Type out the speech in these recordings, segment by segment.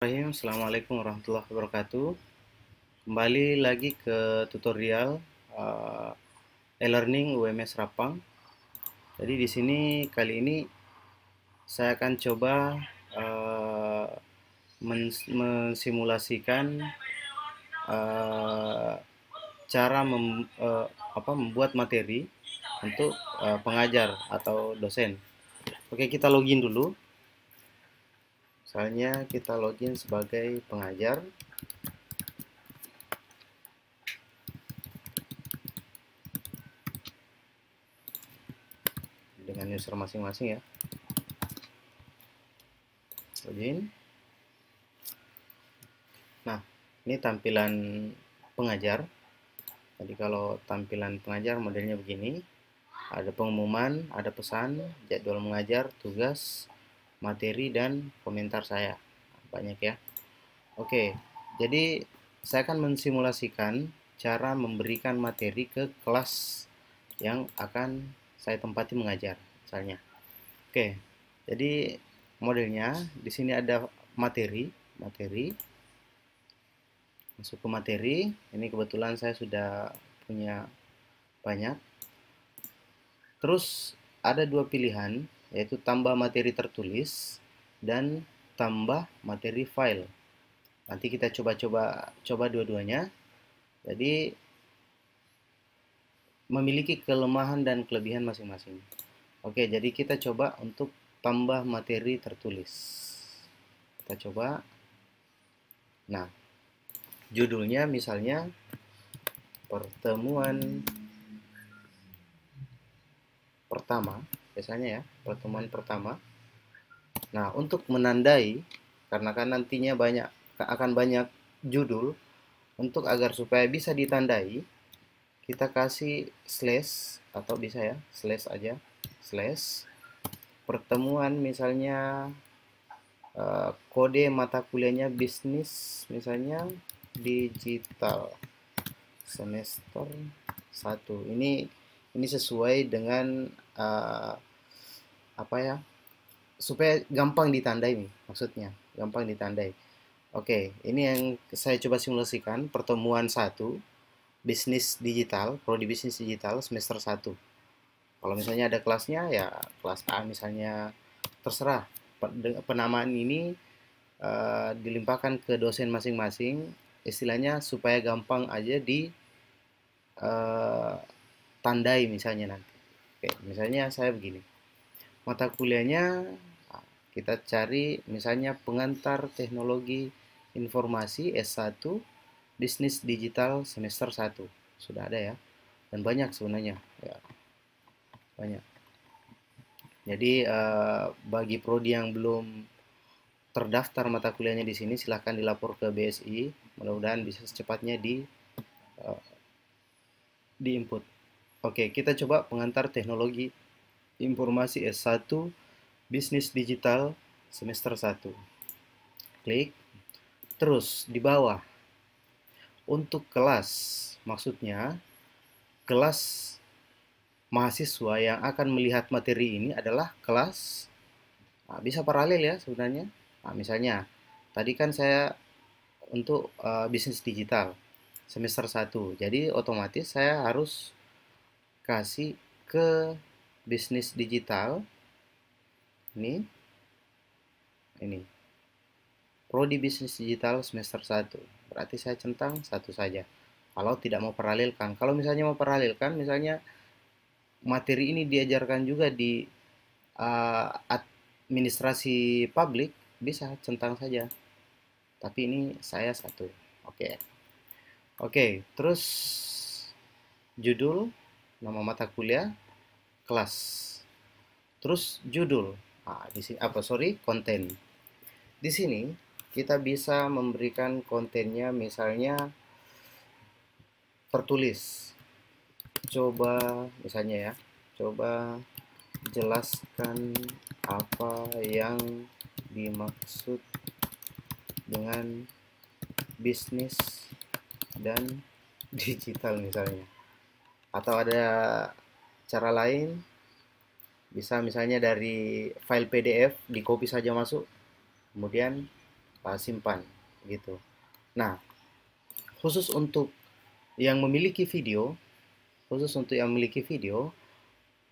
Assalamualaikum warahmatullahi wabarakatuh. Kembali lagi ke tutorial e-learning UMS Rapang. Jadi di sini kali ini saya akan coba uh, mensimulasikan uh, cara membuat materi untuk pengajar atau dosen. Oke, kita login dulu. Misalnya kita login sebagai pengajar. Dengan user masing-masing ya. Login. Nah, ini tampilan pengajar. Jadi kalau tampilan pengajar modelnya begini. Ada pengumuman, ada pesan, jadwal mengajar, tugas, materi, dan komentar saya. Banyak ya. Oke, jadi saya akan mensimulasikan cara memberikan materi ke kelas yang akan saya tempati mengajar, misalnya. Oke, jadi modelnya di sini ada materi, masuk ke materi. Ini kebetulan saya sudah punya banyak. Terus ada dua pilihan, yaitu tambah materi tertulis dan tambah materi file. Nanti kita coba dua-duanya. Jadi memiliki kelemahan dan kelebihan masing-masing. Oke, jadi kita coba untuk tambah materi tertulis. Kita coba. Nah, judulnya misalnya pertemuan pertama, biasanya ya, pertemuan pertama. Nah, untuk menandai, karena kan nantinya akan banyak judul, untuk agar supaya bisa ditandai, kita kasih slash, atau bisa ya, slash aja, slash pertemuan misalnya kode mata kuliahnya bisnis, misalnya digital semester 1. Ini sesuai dengan apa ya, supaya gampang ditandai nih, maksudnya gampang ditandai. Oke, ini yang saya coba simulasikan. Pertemuan 1 bisnis digital, prodi bisnis digital semester 1. Kalau misalnya ada kelasnya ya kelas A misalnya, terserah. Penamaan ini dilimpahkan ke dosen masing-masing, istilahnya supaya gampang aja di tandai misalnya nanti. Oke, misalnya saya begini. Mata kuliahnya kita cari misalnya pengantar teknologi informasi S1 bisnis digital semester 1. Sudah ada ya. Dan banyak sebenarnya ya. Banyak. Jadi bagi prodi yang belum terdaftar mata kuliahnya di sini, silahkan dilapor ke BSI. Mudah-mudahan bisa secepatnya di input. Oke, kita coba pengantar teknologi informasi S1 bisnis digital semester 1. Klik. Terus di bawah untuk kelas, maksudnya kelas mahasiswa yang akan melihat materi ini adalah kelas, bisa paralel ya sebenarnya. Misalnya tadi kan saya untuk bisnis digital semester 1. Jadi otomatis saya harus kasih ke bisnis digital ini prodi bisnis digital semester 1. Berarti saya centang satu saja. Kalau tidak mau paralelkan. Kalau misalnya mau paralelkan, misalnya materi ini diajarkan juga di administrasi publik, bisa centang saja. Tapi ini saya satu. Oke. Oke, terus judul, nama mata kuliah, kelas. Terus judul. Di sini konten. Di sini kita bisa memberikan kontennya misalnya tertulis. Coba misalnya ya, coba jelaskan apa yang dimaksud dengan bisnis dan digital misalnya. Atau ada cara lain, bisa misalnya dari file PDF di copy saja masuk, kemudian simpan gitu. Nah, khusus untuk yang memiliki video,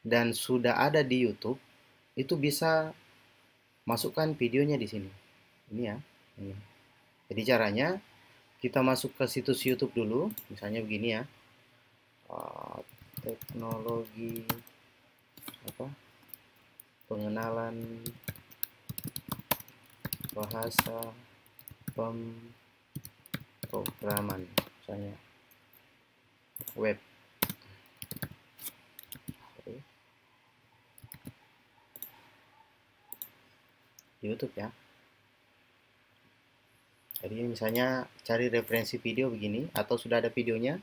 dan sudah ada di YouTube, itu bisa masukkan videonya di sini. Ini ya, ini. Jadi caranya kita masuk ke situs YouTube dulu, misalnya begini ya, teknologi apa pengenalan bahasa pemrograman, misalnya web. YouTube ya. Jadi misalnya cari referensi video begini, atau sudah ada videonya.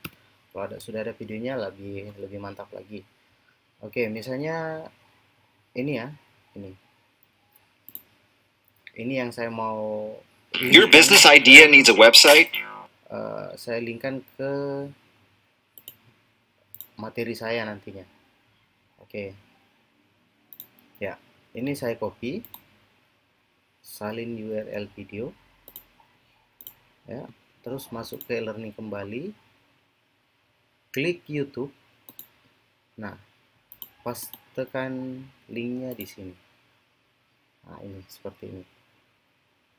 Kalau sudah ada videonya lebih mantap lagi. Oke, misalnya ini ya, ini yang saya mau. Your business idea needs a website. Saya linkkan ke materi saya nantinya. Oke, ya, ini saya copy, salin URL video, ya, terus masuk ke learning kembali, klik YouTube. Nah, pastekan linknya di sini. Nah, ini seperti ini.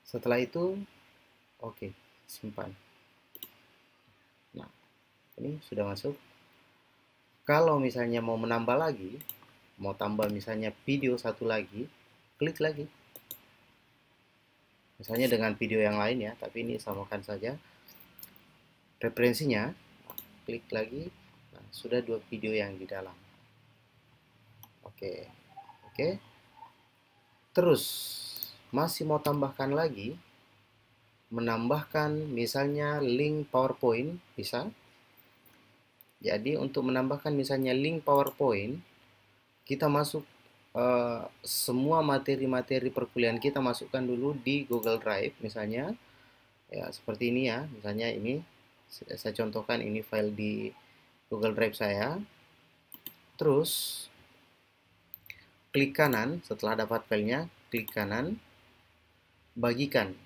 Setelah itu, oke, simpan. Nah, ini sudah masuk. Kalau misalnya mau menambah lagi, mau tambah misalnya video satu lagi, klik lagi. Misalnya dengan video yang lain ya, tapi ini samakan saja referensinya. Klik lagi. Nah, sudah 2 video yang di dalam. Oke. Terus masih mau tambahkan lagi, menambahkan misalnya link PowerPoint, bisa. Jadi untuk menambahkan misalnya link PowerPoint, kita masuk semua materi-materi perkuliahan kita masukkan dulu di Google Drive misalnya. Ya, seperti ini ya. Misalnya ini saya contohkan, ini file di Google Drive saya. Terus klik kanan, setelah dapat filenya, klik kanan, bagikan.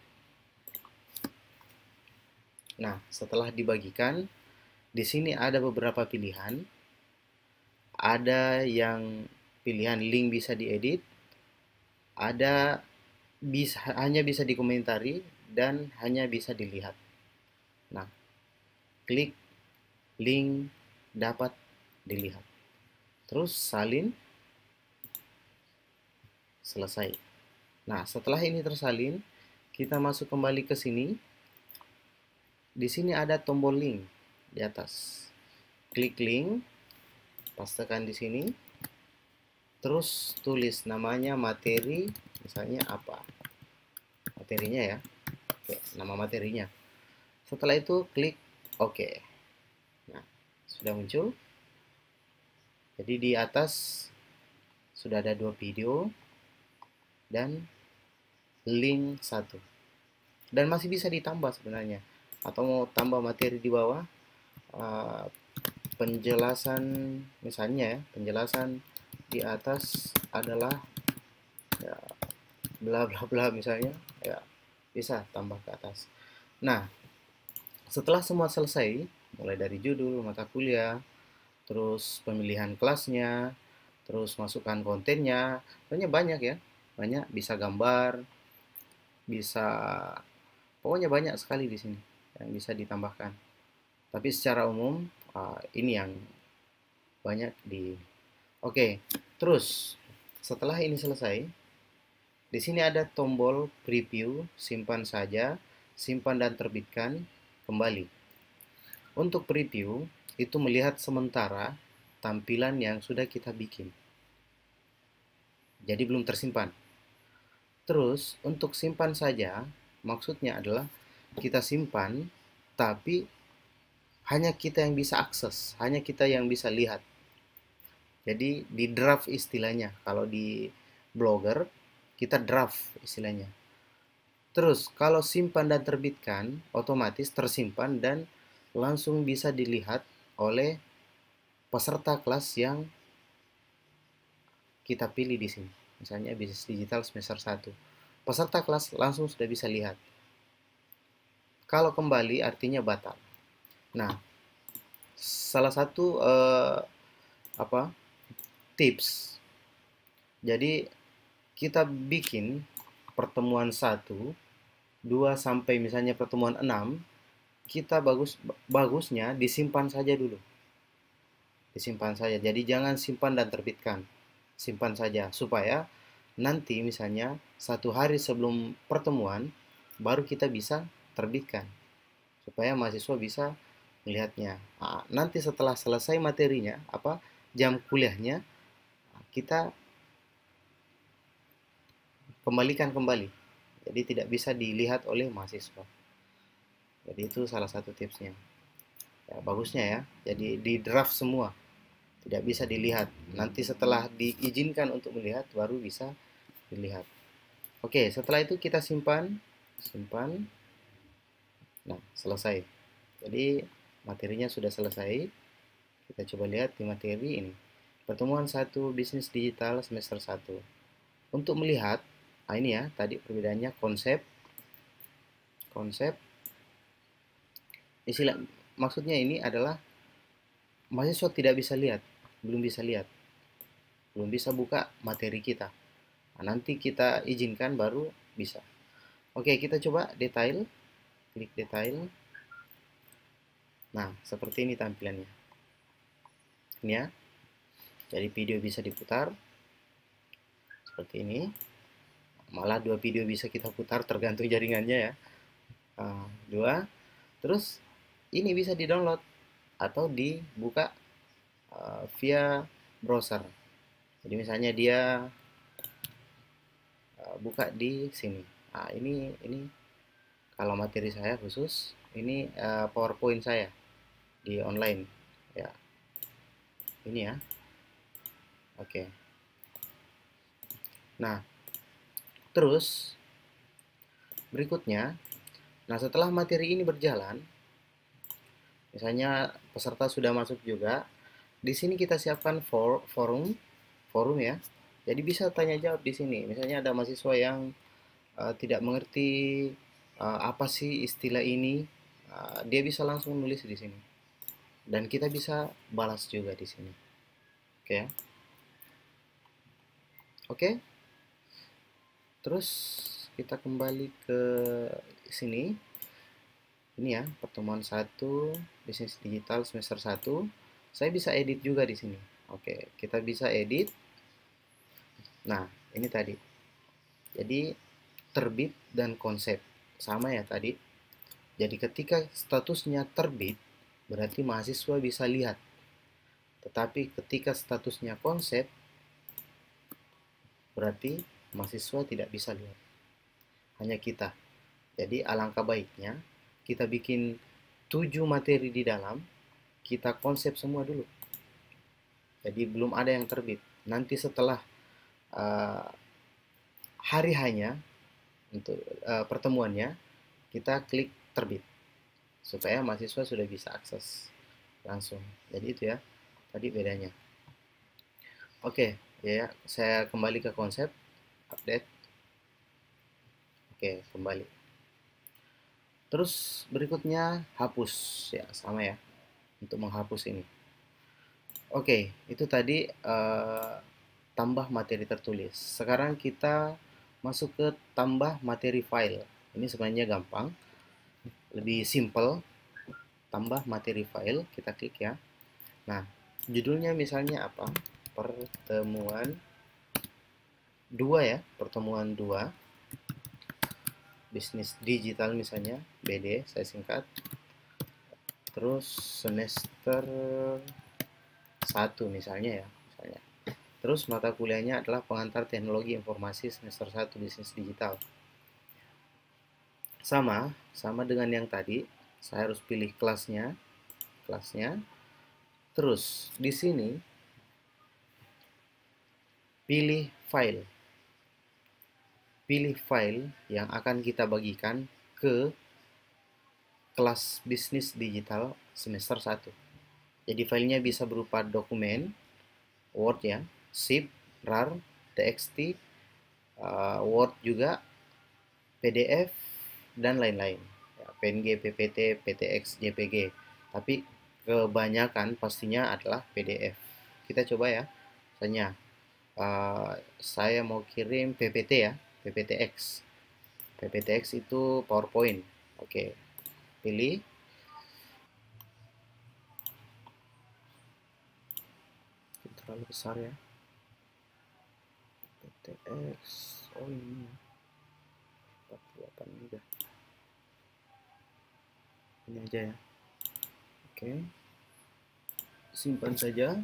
Nah, setelah dibagikan, di sini ada beberapa pilihan. Ada yang pilihan link bisa diedit, ada hanya bisa dikomentari, dan hanya bisa dilihat. Nah, klik link dapat dilihat. Terus salin, selesai. Nah, setelah ini tersalin, kita masuk kembali ke sini. Di sini ada tombol link di atas. Klik link, pastekan di sini. Terus tulis namanya materi, misalnya apa? Materinya ya. Oke, nama materinya. Setelah itu klik OK. Nah, sudah muncul. Jadi di atas sudah ada 2 video dan link 1. Dan masih bisa ditambah sebenarnya. Atau mau tambah materi di bawah, penjelasan misalnya ya, penjelasan di atas adalah ya, bla bla bla misalnya, ya bisa tambah ke atas. Nah, setelah semua selesai, mulai dari judul mata kuliah, terus pemilihan kelasnya, terus masukkan kontennya, banyak ya, banyak, bisa gambar, bisa, pokoknya banyak sekali di sini yang bisa ditambahkan. Tapi secara umum ini yang banyak di. Oke, terus setelah ini selesai, di sini ada tombol preview, simpan saja, simpan dan terbitkan, kembali. Untuk preview itu melihat sementara tampilan yang sudah kita bikin. Jadi belum tersimpan. Terus untuk simpan saja, maksudnya adalah kita simpan, tapi hanya kita yang bisa akses, hanya kita yang bisa lihat. Jadi di draft istilahnya, kalau di Blogger kita draft istilahnya. Terus kalau simpan dan terbitkan, otomatis tersimpan dan langsung bisa dilihat oleh peserta kelas yang kita pilih di sini. Misalnya bisnis digital semester 1. Peserta kelas langsung sudah bisa lihat. Kalau kembali artinya batal. Nah, salah satu tips. Jadi kita bikin pertemuan 1, 2 sampai misalnya pertemuan 6, kita bagusnya disimpan saja dulu. Disimpan saja. Jadi jangan simpan dan terbitkan. Simpan saja supaya nanti misalnya 1 hari sebelum pertemuan baru kita bisa terbitkan. Supaya mahasiswa bisa melihatnya. Nah, nanti setelah selesai materinya, jam kuliahnya, kita kembalikan kembali. Jadi tidak bisa dilihat oleh mahasiswa. Jadi itu salah satu tipsnya. Ya, bagusnya ya. Jadi di draft semua. Tidak bisa dilihat. Nanti setelah diizinkan untuk melihat baru bisa dilihat. Oke, setelah itu kita simpan. Simpan. Nah, selesai. Jadi materinya sudah selesai. Kita coba lihat di materi ini. Pertemuan 1 bisnis digital semester 1. Untuk melihat, nah ini ya, tadi perbedaannya konsep. Istilah maksudnya ini adalah mahasiswa tidak bisa lihat, belum bisa buka materi kita. Nah, nanti kita izinkan baru bisa. Oke, kita coba detail, klik detail. Nah, seperti ini tampilannya. Ini ya. Jadi video bisa diputar seperti ini. Malah 2 video bisa kita putar tergantung jaringannya ya. 2. Terus ini bisa di-download atau dibuka via browser. Jadi misalnya dia buka di sini. Nah, ini kalau materi saya khusus, ini PowerPoint saya di online ya. Ini ya. Oke. Nah, terus berikutnya, nah setelah materi ini berjalan, misalnya peserta sudah masuk juga, di sini kita siapkan forum ya. Jadi bisa tanya jawab di sini. Misalnya ada mahasiswa yang tidak mengerti apa sih istilah ini, dia bisa langsung nulis di sini. Dan kita bisa balas juga di sini. Oke ya. Oke. Terus kita kembali ke sini. Ini ya, pertemuan 1 bisnis digital semester 1. Saya bisa edit juga di sini. Oke, kita bisa edit. Nah, ini tadi. Jadi terbit dan konsep sama ya tadi. Jadi ketika statusnya terbit, berarti mahasiswa bisa lihat. Tetapi ketika statusnya konsep, berarti mahasiswa tidak bisa lihat. Hanya kita. Jadi alangkah baiknya kita bikin 7 materi di dalam, kita konsep semua dulu. Jadi belum ada yang terbit. Nanti setelah hari hanya untuk pertemuannya, kita klik terbit supaya mahasiswa sudah bisa akses langsung. Jadi itu ya tadi bedanya. Oke ya, saya kembali ke konsep update. Oke, kembali. Terus berikutnya hapus ya, sama ya untuk menghapus ini. Oke, itu tadi tambah materi tertulis. Sekarang kita masuk ke tambah materi file. Ini sebenarnya gampang, lebih simple. Tambah materi file, kita klik ya. Nah, judulnya misalnya apa? Pertemuan 2 ya, pertemuan 2 bisnis digital misalnya, BD saya singkat. Terus semester 1 misalnya ya, misalnya. Terus mata kuliahnya adalah pengantar teknologi informasi semester 1 bisnis digital. Sama dengan yang tadi, saya harus pilih kelasnya. Terus di sini pilih file. Pilih file yang akan kita bagikan ke kelas bisnis digital semester 1. Jadi filenya bisa berupa dokumen, Word ya, zip, RAR, TXT, Word juga, PDF, dan lain-lain. Ya, PNG, PPT, PTX, JPG. Tapi kebanyakan pastinya adalah PDF. Kita coba ya. Misalnya saya mau kirim PPT ya, PPTX. PPTX itu PowerPoint. Oke, pilih. Terlalu besar ya. PPTX. Oh ini 48 juga. Ini aja ya. Oke. Simpan saja.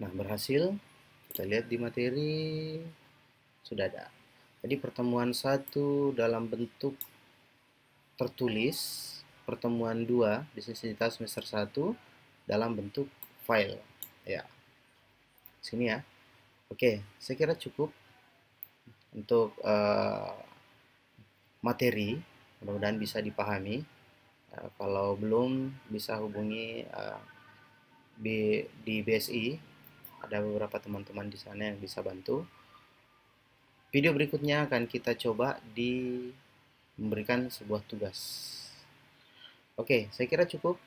Nah, berhasil. Kita lihat di materi. Sudah ada. Jadi pertemuan 1 dalam bentuk tertulis, pertemuan 2 bisnis digital semester 1 dalam bentuk file. Ya. Sini ya. Oke, saya kira cukup untuk materi. Mudah-mudahan bisa dipahami. Kalau belum, bisa hubungi di BSI. Ada beberapa teman-teman di sana yang bisa bantu. Video berikutnya akan kita coba memberikan sebuah tugas. Oke, saya kira cukup.